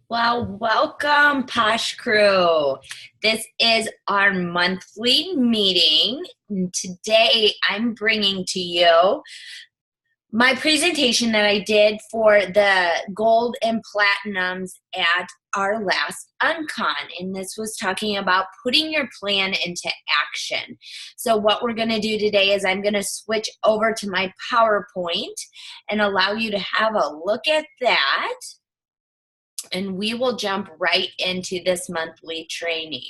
Well, welcome, Posh Crew. This is our monthly meeting. And today, I'm bringing to you my presentation that I did for the gold and platinums at our last Uncon. And this was talking about putting your plan into action. So what we're going to do today is I'm going to switch over to my PowerPoint and allow you to have a look at that. And we will jump right into this monthly training.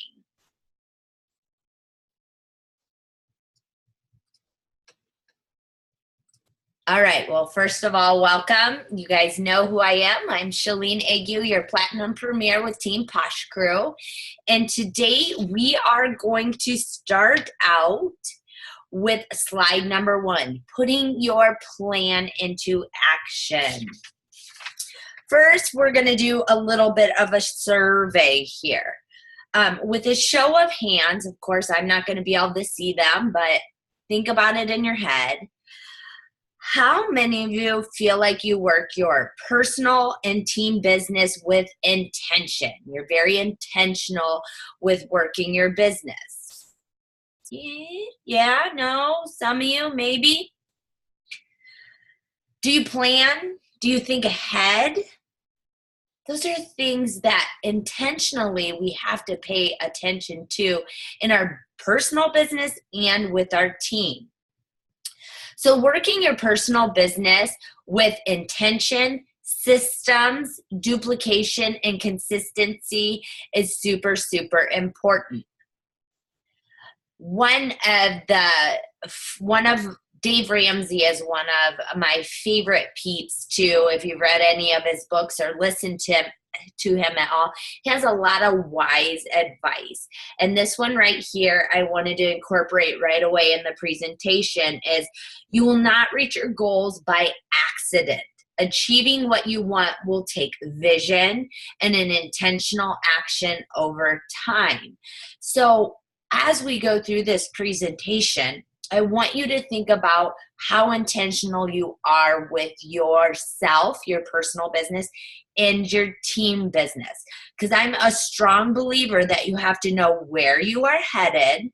All right, well, first of all, welcome. You guys know who I am. I'm Shalene Ague, your Platinum Premier with Team Posh Crew. And today we are going to start out with slide number 1, putting your plan into action. First, we're going to do a little bit of a survey here. With a show of hands, of course, I'm not going to be able to see them, but think about it in your head. How many of you feel like you work your personal and team business with intention? You're very intentional with working your business. Yeah, no, some of you, maybe. Do you plan? Do you think ahead? Those are things that intentionally we have to pay attention to in our personal business and with our team. So working your personal business with intention, systems, duplication, and consistency is super, super important. One of Dave Ramsey is one of my favorite peeps too. If you've read any of his books or listened to him at all, he has a lot of wise advice. And this one right here, I wanted to incorporate right away in the presentation is you will not reach your goals by accident. Achieving what you want will take vision and an intentional action over time. So as we go through this presentation, I want you to think about how intentional you are with yourself, your personal business, and your team business. Because I'm a strong believer that you have to know where you are headed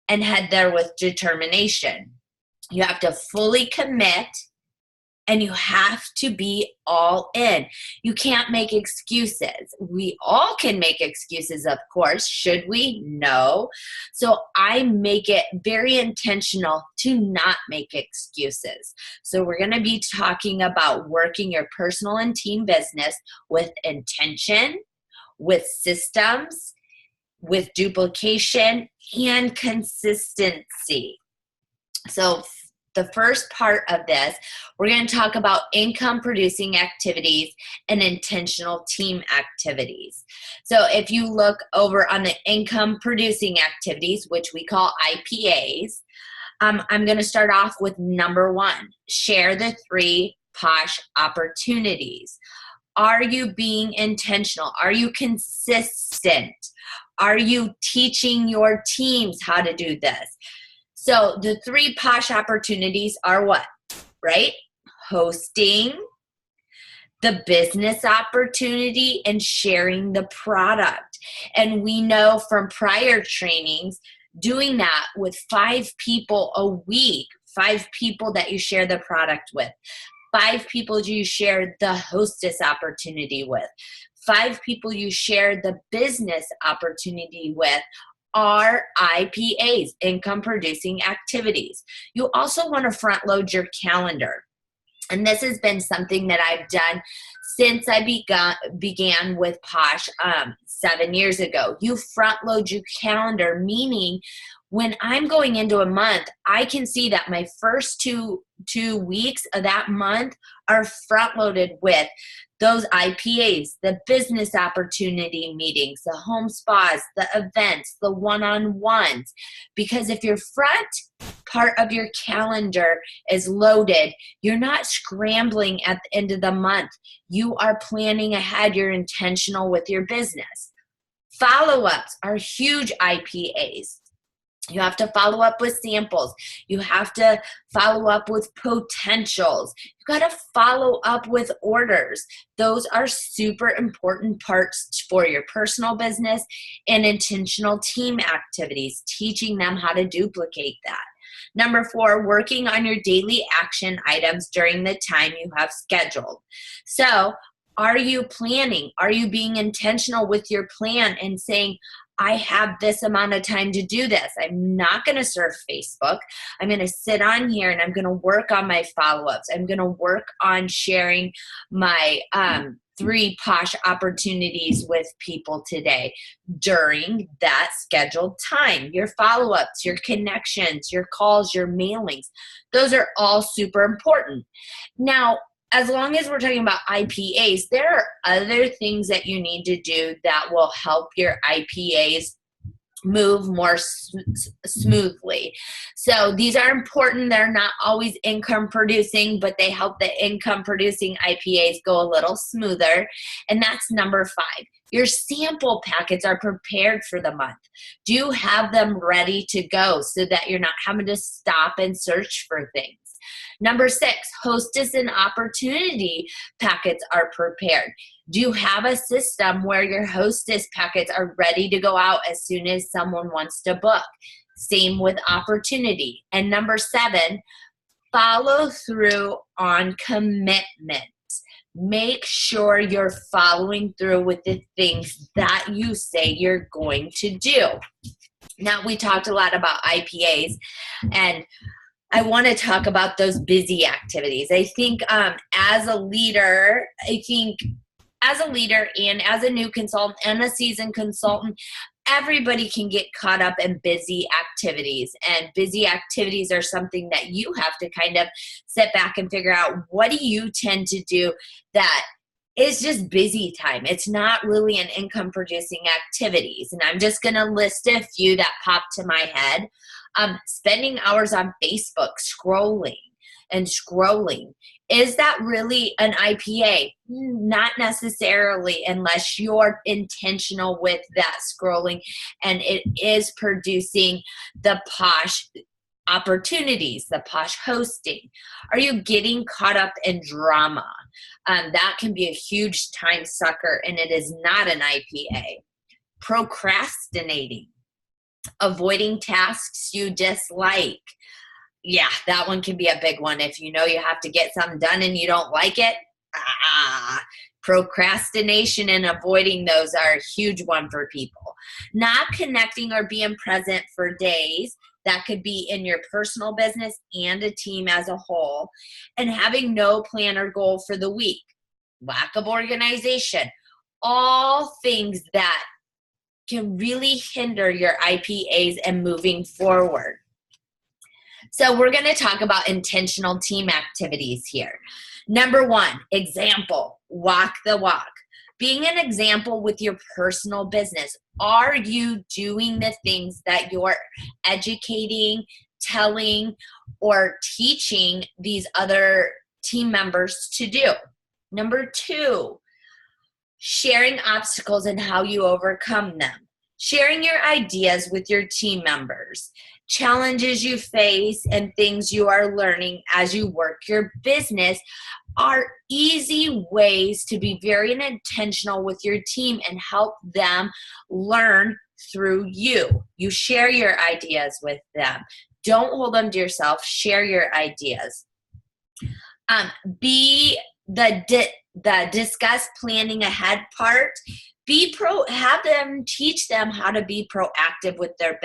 and head there with determination. You have to fully commit and you have to be all in. You can't make excuses. We all can make excuses, of course. Should we? No. So I make it very intentional to not make excuses. So we're going to be talking about working your personal and team business with intention, with systems, with duplication, and consistency. So the first part of this, we're going to talk about income producing activities and intentional team activities. So if you look over on the income producing activities, which we call IPAs, I'm going to start off with number 1, share the 3 Posh opportunities. Are you being intentional? Are you consistent? Are you teaching your teams how to do this? So the 3 Posh opportunities are what, right? Hosting, the business opportunity, and sharing the product. And we know from prior trainings, doing that with 5 people a week, 5 people that you share the product with, 5 people you share the hostess opportunity with, 5 people you share the business opportunity with, are IPAs, income producing activities. You also want to front load your calendar. And this has been something that I've done since I began with Posh 7 years ago. You front load your calendar, meaning when I'm going into a month, I can see that my first two weeks of that month are front loaded with those IPAs, the business opportunity meetings, the home spas, the events, the one-on-ones. Because if your front part of your calendar is loaded, you're not scrambling at the end of the month. You are planning ahead. You're intentional with your business. Follow-ups are huge IPAs. You have to follow up with samples. You have to follow up with potentials. You got to follow up with orders. Those are super important parts for your personal business and intentional team activities, teaching them how to duplicate that. Number 4, working on your daily action items during the time you have scheduled. So, are you planning? Are you being intentional with your plan and saying, I have this amount of time to do this. I'm not going to surf Facebook. I'm going to sit on here and I'm going to work on my follow-ups. I'm going to work on sharing my 3 Posh opportunities with people today during that scheduled time. Your follow-ups, your connections, your calls, your mailings, those are all super important. Now, as long as we're talking about IPAs, there are other things that you need to do that will help your IPAs move more smoothly. So these are important. They're not always income producing, but they help the income producing IPAs go a little smoother. And that's number 5. Your sample packets are prepared for the month. Do you have them ready to go so that you're not having to stop and search for things? Number 6, hostess and opportunity packets are prepared. Do you have a system where your hostess packets are ready to go out as soon as someone wants to book? Same with opportunity. And number 7, follow through on commitments. Make sure you're following through with the things that you say you're going to do. Now, we talked a lot about IPAs, and I want to talk about those busy activities. I think as a leader and as a new consultant and a seasoned consultant, everybody can get caught up in busy activities. And busy activities are something that you have to kind of sit back and figure out, what do you tend to do that is just busy time? It's not really an income producing activities. And I'm just going to list a few that pop to my head. Spending hours on Facebook scrolling. Is that really an IPA? Not necessarily, unless you're intentional with that scrolling and it is producing the Posh opportunities, the Posh hosting. Are you getting caught up in drama? That can be a huge time sucker, and it is not an IPA. Procrastinating. Avoiding tasks you dislike. Yeah, that one can be a big one. If you know you have to get something done and you don't like it, procrastination and avoiding those are a huge one for people. Not connecting or being present for days. That could be in your personal business and a team as a whole. And having no plan or goal for the week. Lack of organization. All things that can really hinder your IPAs and moving forward. So we're going to talk about intentional team activities here. Number 1, example, walk the walk. Being an example with your personal business. Are you doing the things that you're educating, telling, or teaching these other team members to do? Number 2, sharing obstacles and how you overcome them. Sharing your ideas with your team members. Challenges you face and things you are learning as you work your business are easy ways to be very intentional with your team and help them learn through you. You share your ideas with them. Don't hold them to yourself. Share your ideas. Be the discuss planning ahead part. Have them, teach them how to be proactive with their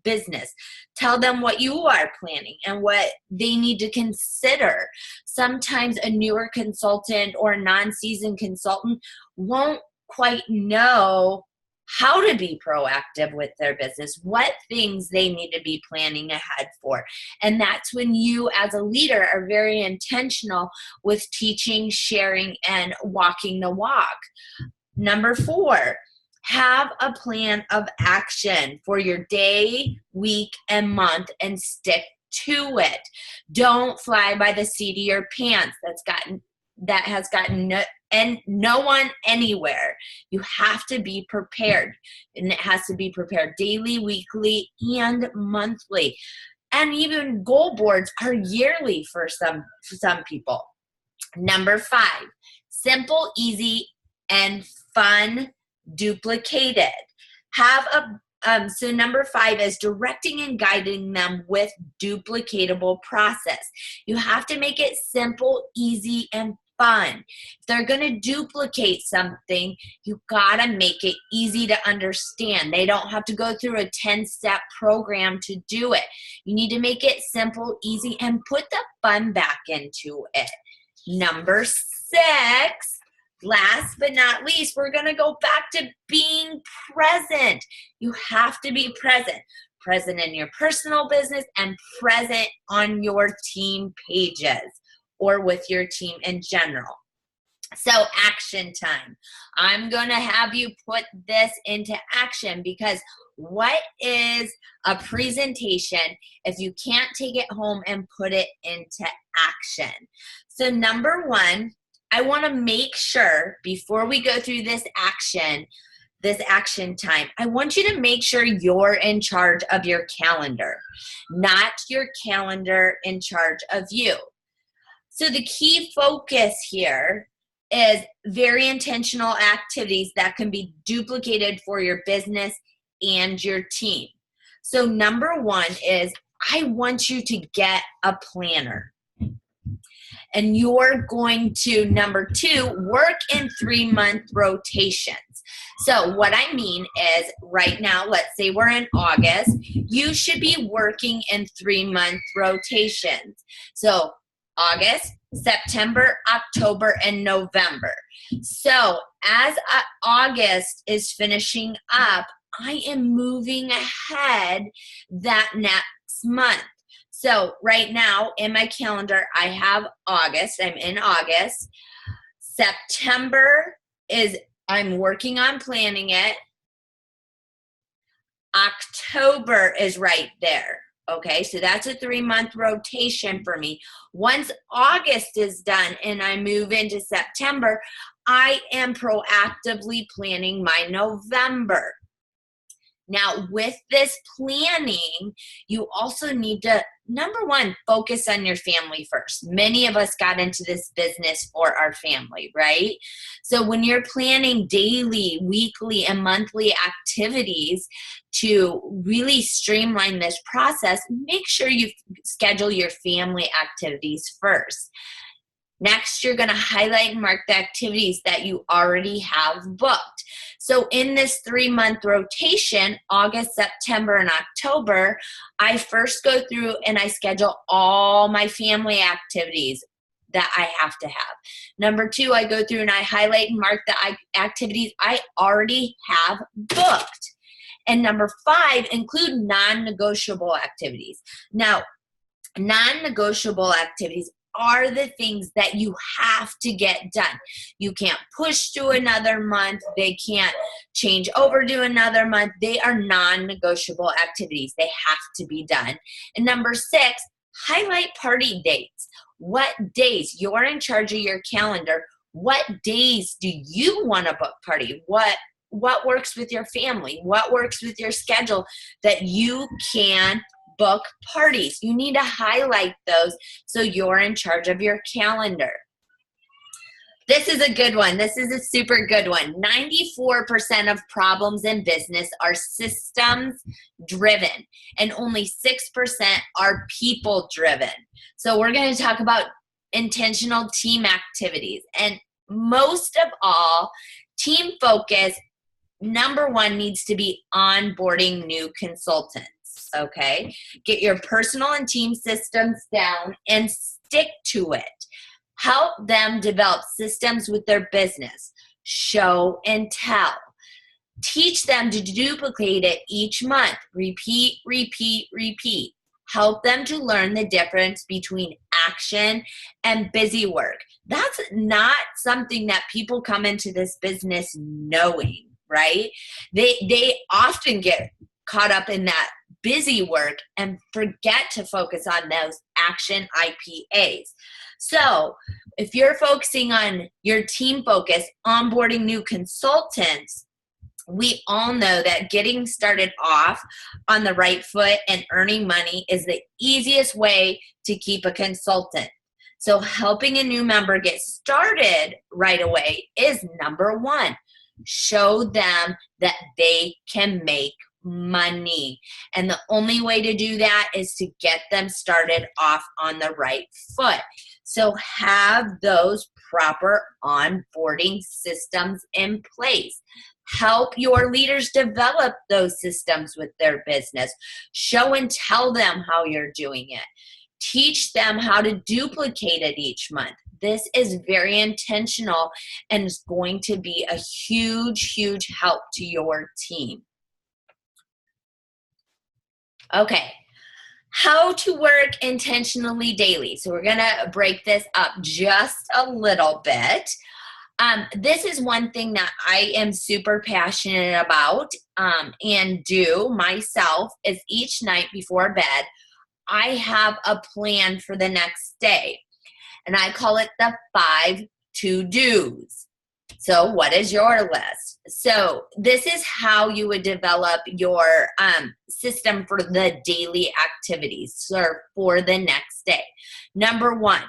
business. Tell them what you are planning and what they need to consider. Sometimes a newer consultant or a non-seasoned consultant won't quite know how to be proactive with their business, what things they need to be planning ahead for. And that's when you as a leader are very intentional with teaching, sharing, and walking the walk. Number 4, have a plan of action for your day, week, and month and stick to it. Don't fly by the seat of your pants. That has gotten and no one anywhere. You have to be prepared, and it has to be prepared daily, weekly, and monthly. And even goal boards are yearly for some people. Number 5, simple, easy, and fun, duplicated. So number 5 is directing and guiding them with duplicatable process. You have to make it simple, easy, and fun. If they're going to duplicate something, you got to make it easy to understand. They don't have to go through a 10-step program to do it. You need to make it simple, easy, and put the fun back into it. Number 6, last but not least, we're going to go back to being present. You have to be present. Present in your personal business and present on your team pages or with your team in general. So action time. I'm going to have you put this into action, because what is a presentation if you can't take it home and put it into action? So number 1, I want to make sure before we go through this action time, I want you to make sure you're in charge of your calendar, not your calendar in charge of you. So the key focus here is very intentional activities that can be duplicated for your business and your team. So number 1 is, I want you to get a planner. And you're going to, number 2, work in 3-month rotations. So what I mean is, right now, let's say we're in August, you should be working in 3-month rotations. So August, September, October, and November. So as August is finishing up, I am moving ahead that next month. So right now in my calendar, I have August. I'm in August. September I'm working on planning it. October is right there. Okay, so that's a 3-month rotation for me. Once August is done and I move into September, I am proactively planning my November. Now, with this planning, you also need to, number 1, focus on your family first. Many of us got into this business for our family, right? So when you're planning daily, weekly, and monthly activities to really streamline this process, make sure you schedule your family activities first. Next, you're going to highlight and mark the activities that you already have booked. So in this 3-month rotation, August, September, and October, I first go through and I schedule all my family activities that I have to have. Number 2, I go through and I highlight and mark the activities I already have booked. And number 5, include non-negotiable activities. Now, non-negotiable activities are the things that you have to get done. You can't push to another month. They can't change over to another month. They are non-negotiable activities. They have to be done. And number 6, highlight party dates. What days? You're in charge of your calendar. What days do you want to book party? What works with your family? What works with your schedule that you can book parties? You need to highlight those so you're in charge of your calendar. This is a good one. This is a super good one. 94% of problems in business are systems driven, and only 6% are people driven. So we're going to talk about intentional team activities. And most of all, team focus, number 1, needs to be onboarding new consultants. Okay, get your personal and team systems down and stick to it. Help them develop systems with their business. Show and tell. Teach them to duplicate it each month. Repeat, repeat, repeat. Help them to learn the difference between action and busy work. That's not something that people come into this business knowing, right? They often get caught up in that busy work and forget to focus on those action IPAs. So if you're focusing on your team focus, onboarding new consultants, we all know that getting started off on the right foot and earning money is the easiest way to keep a consultant. So helping a new member get started right away is number one. Show them that they can make money. And the only way to do that is to get them started off on the right foot. So have those proper onboarding systems in place. Help your leaders develop those systems with their business. Show and tell them how you're doing it. Teach them how to duplicate it each month. This is very intentional and is going to be a huge, huge help to your team. Okay, how to work intentionally daily. So we're going to break this up just a little bit. This is one thing that I am super passionate about and do myself is each night before bed, I have a plan for the next day. And I call it the 5 to-dos. So what is your list? So this is how you would develop your system for the daily activities for the next day. Number one,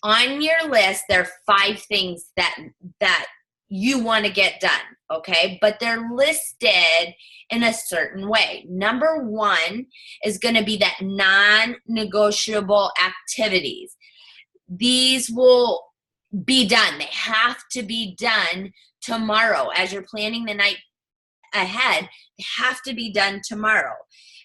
on your list, there are 5 things that you want to get done, okay? But they're listed in a certain way. Number one is going to be that non-negotiable activities. These will be done. They have to be done tomorrow. As you're planning the night ahead, they have to be done tomorrow.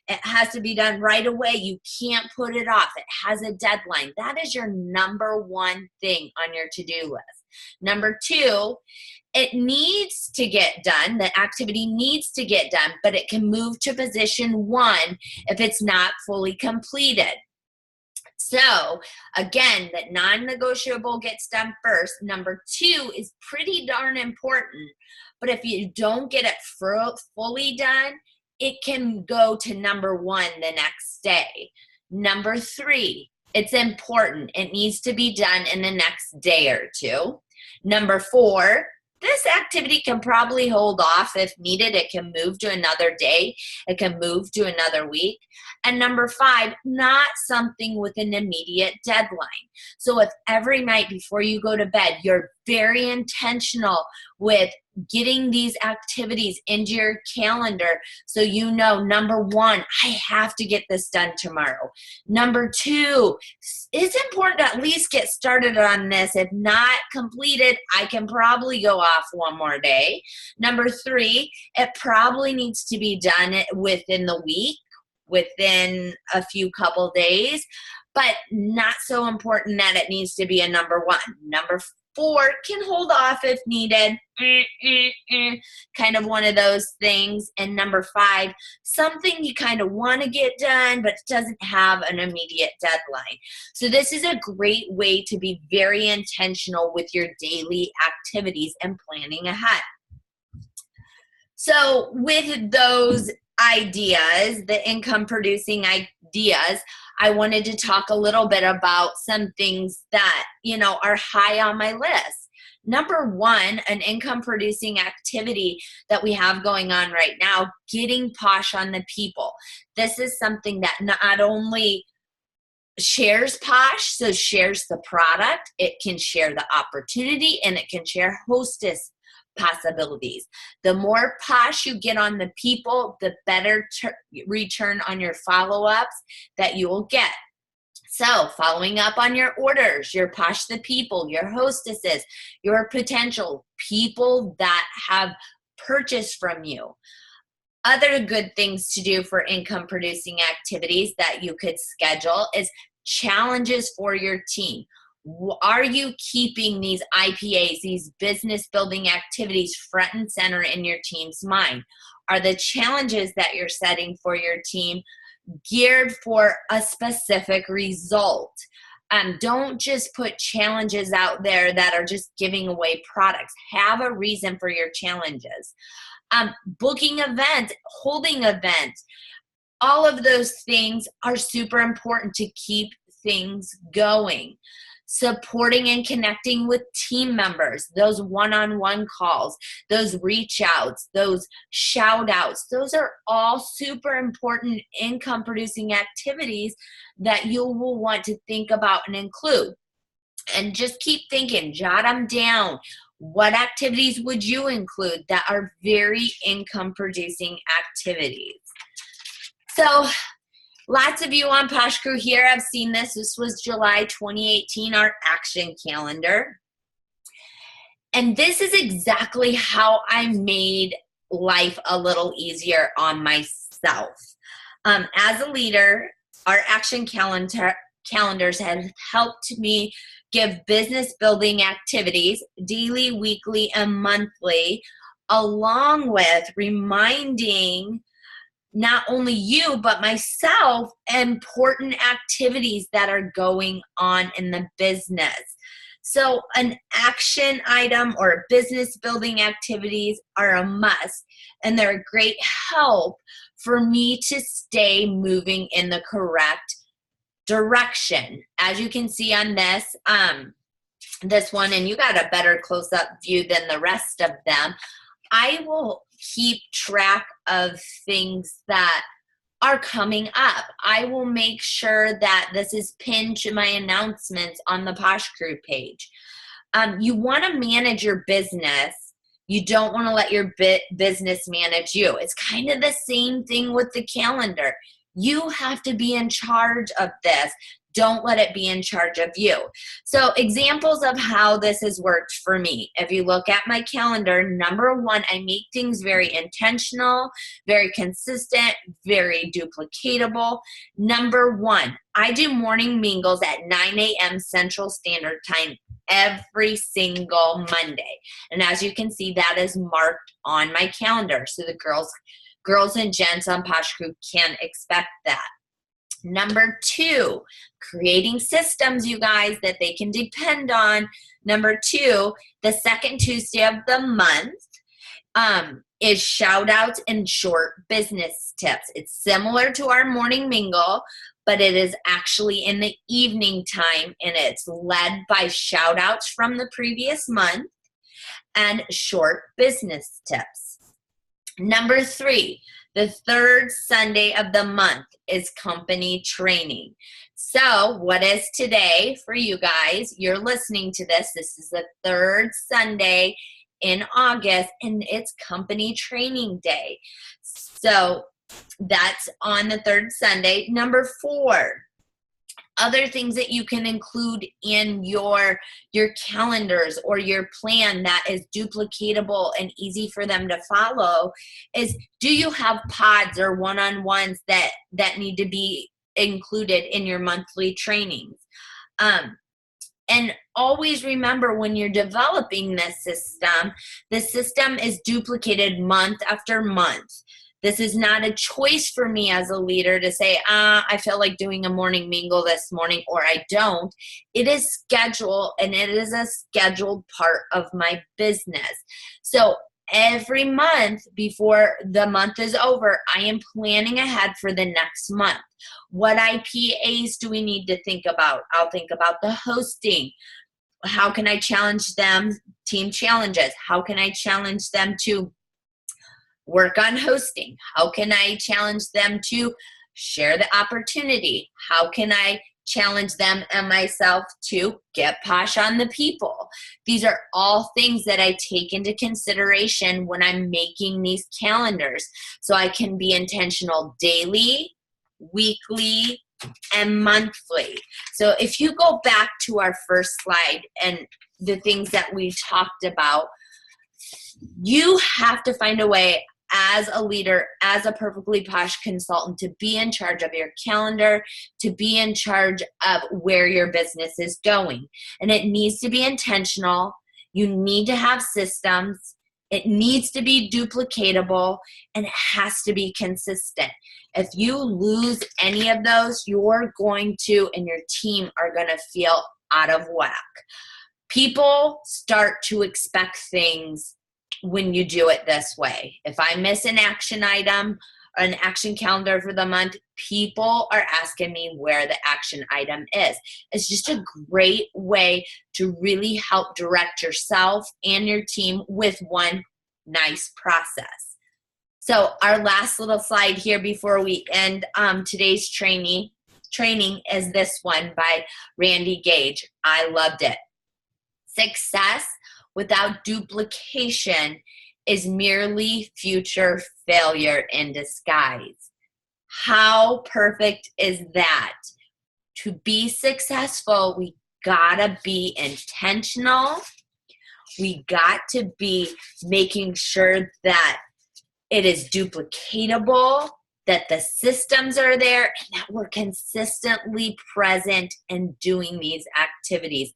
It has to be done right away. You can't put it off. It has a deadline. That is your number one thing on your to-do list. Number two, it needs to get done. The activity needs to get done, but it can move to position 1 if it's not fully completed. So again, that non-negotiable gets done first. Number 2 is pretty darn important, but if you don't get it fully done, it can go to number 1 the next day. Number 3, it's important. It needs to be done in the next day or 2. Number 4, this activity can probably hold off if needed. It can move to another day. It can move to another week. And number 5, not something with an immediate deadline. So if every night before you go to bed, you're very intentional with getting these activities into your calendar so you know, number 1, I have to get this done tomorrow. Number 2, it's important to at least get started on this. If not completed, I can probably go off one more day. Number 3, it probably needs to be done within the week, within a few couple days, but not so important that it needs to be a number 1. Number 4 can hold off if needed. Kind of one of those things. And number 5, something you kind of want to get done, but doesn't have an immediate deadline. So this is a great way to be very intentional with your daily activities and planning ahead. So with those ideas, the income producing ideas, I wanted to talk a little bit about some things that, are high on my list. Number 1, an income producing activity that we have going on right now, getting Posh on the people. This is something that not only shares Posh, so shares the product, it can share the opportunity, and it can share hostess possibilities. The more Posh you get on the people, the better return on your follow-ups that you will get. So following up on your orders, your Posh the people, your hostesses, your potential people that have purchased from you. Other good things to do for income producing activities that you could schedule is challenges for your team. Are you keeping these IPAs, these business building activities front and center in your team's mind? Are the challenges that you're setting for your team geared for a specific result? Don't just put challenges out there that are just giving away products. Have a reason for your challenges. Booking events, holding events. All of those things are super important to keep things going. Supporting and connecting with team members, those one-on-one calls, those reach outs, those shout outs, those are all super important income producing activities that you will want to think about and include. And just keep thinking, jot them down. What activities would you include that are very income producing activities? So lots of you on Posh Crew here have seen this. This was July 2018, our action calendar. And this is exactly how I made life a little easier on myself. As a leader, our action calendars have helped me give business building activities daily, weekly, and monthly, along with reminding not only you, but myself, important activities that are going on in the business. So an action item or business building activities are a must, and they're a great help for me to stay moving in the correct direction. As you can see on this one, and you got a better close-up view than the rest of them, I will keep track of things that are coming up. I will make sure that this is pinned to my announcements on the Posh Crew page. You want to manage your business. You don't want to let your business manage you. It's kind of the same thing with the calendar. You have to be in charge of this. Don't let it be in charge of you. So examples of how this has worked for me. If you look at my calendar, number one, I make things very intentional, very consistent, very duplicatable. Number one, I do morning mingles at 9 a.m. Central Standard Time every single Monday. And as you can see, that is marked on my calendar. So the girls and gents on Posh Crew can expect that. Number two, creating systems, you guys, that they can depend on. Number two, the second Tuesday of the month is shout outs and short business tips. It's similar to our morning mingle, but it is actually in the evening time, and it's led by shout outs from the previous month and short business tips. Number three, the third Sunday of the month is company training. So what is today for you guys? You're listening to this. This is the third Sunday in August, and it's company training day. So that's on the third Sunday. Number four, other things that you can include in your calendars or your plan that is duplicatable and easy for them to follow is, do you have pods or one-on-ones that need to be included in your monthly trainings? And always remember, when you're developing this system, the system is duplicated month after month. This is not a choice for me as a leader to say, I feel like doing a morning mingle this morning, or I don't. It is scheduled, and it is a scheduled part of my business. So every month before the month is over, I am planning ahead for the next month. What IPAs do we need to think about? I'll think about the hosting. How can I challenge them? Team challenges. How can I challenge them to work on hosting? How can I challenge them to share the opportunity? How can I challenge them and myself to get Posh on the people? These are all things that I take into consideration when I'm making these calendars, so I can be intentional daily, weekly, and monthly. So if you go back to our first slide and the things that we talked about, you have to find a way as a leader, as a Perfectly Posh consultant, to be in charge of your calendar, to be in charge of where your business is going. And it needs to be intentional. You need to have systems. It needs to be duplicatable, and it has to be consistent. If you lose any of those, you're going to, and your team are going to feel out of whack. People start to expect things when you do it this way. If I miss an action item an action calendar for the month, people are asking me where the action item is. It's just a great way to really help direct yourself and your team with one nice process. So our last little slide here before we end today's training is this one by Randy Gage. I loved it. Success without duplication is merely future failure in disguise. How perfect is that? To be successful, we gotta be intentional. We got to be making sure that it is duplicatable, that the systems are there, and that we're consistently present in doing these activities.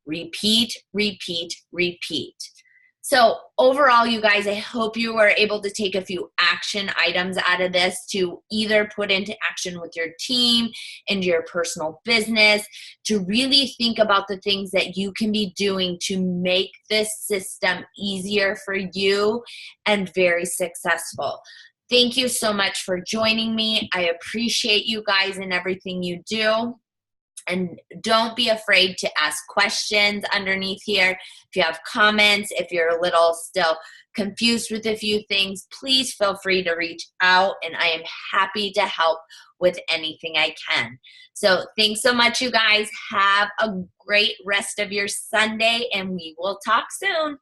Repeat, repeat, repeat. So overall, you guys, I hope you were able to take a few action items out of this to either put into action with your team, into your personal business, to really think about the things that you can be doing to make this system easier for you and very successful. Thank you so much for joining me. I appreciate you guys and everything you do. And don't be afraid to ask questions underneath here. If you have comments, if you're a little still confused with a few things, please feel free to reach out, and I am happy to help with anything I can. So thanks so much, you guys. Have a great rest of your Sunday, and we will talk soon.